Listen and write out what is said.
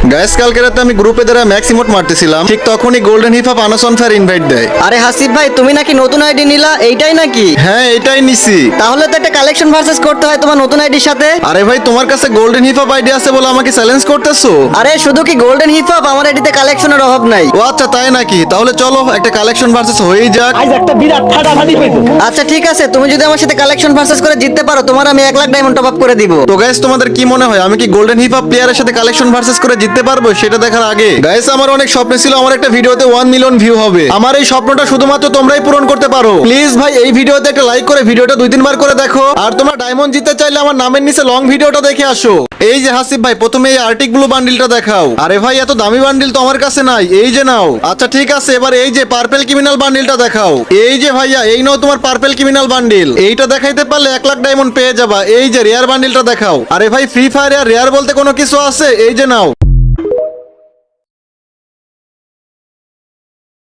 Guys কালকে রাতে আমি গ্রুপে দ্বারা ম্যাক্স ইমোট মারতেছিলাম, ঠিক তখনই গোল্ডেন হিপ আপ আনাসন ফেয়ার ইনভাইট দেয়। আরে হাসিফ ভাই, তুমি নাকি নতুন আইডি নিলা, এইটাই নাকি? হ্যাঁ এটাই নিছি। তাহলে তো একটা কালেকশন ভার্সেস করতে হয় তোমার নতুন আইডির সাথে। আরে ভাই তোমার কাছে গোল্ডেন হিপ আপ আইডি আছে বলে আমাকে চ্যালেঞ্জ করতেছো? আরে শুধু কি গোল্ডেন হিপ হপ, আমার আইডিতে কালেকশনের অভাব নাই। ও আচ্ছা তাই নাকি? তাহলে চলো একটা কালেকশন ভার্সেস হয়েই যাক। আজ একটা বিরাট ফাটাফাটি হইতো। আচ্ছা ঠিক আছে, তুমি যদি আমার সাথে কালেকশন ভার্সেস করে জিততে পারো, তোমার আমি 1 লাখ ডায়মন্ড টপ আপ করে দিব। তো গাইস তোমাদের কি মনে হয় আমি কি গোল্ডেন হিপ হপ প্লেয়ারের সাথে কালেকশন ভার্সেস করে জিততে পারবো? সেটা দেখার আগে গাইস আমার অনেক স্বপ্ন ছিল আমার একটা ভিডিওতে 1 মিলিয়ন ভিউ হবে। আমার এই স্বপ্নটা শুধুমাত্র তোমরাই পূরণ করতে পারো। প্লিজ ভাই এই ভিডিওতে একটা লাইক করে ভিডিওটা 2-3 বার করে দেখো। আর তোমরা ডায়মন্ড জিততে চাইলে আমার নামের নিচে লং ভিডিওটা দেখে আসো। এই যে হাসিফ ভাই প্রথমে এই আর্টিক ব্লু বান্ডিলটা দেখাও। আরে ভাই এত দামি বান্ডিল তো আমার কাছে নাই, এই যে নাও। আচ্ছা ঠিক আছে, এবার এই যে পার্পল ক্রিমিনাল বান্ডিলটা দেখাও। এই যে ভাইয়া এই নাও তোমার পার্পল ক্রিমিনাল বান্ডিল। এইটা দেখাইতে পারলে 1 লাখ ডায়মন্ড পেয়ে যাবা। এই যে রেয়ার বান্ডিলটা দেখাও। আরে ভাই ফ্রি ফায়ার আর রেয়ার বলতে কোনো কিছু আছে? এই যে নাও।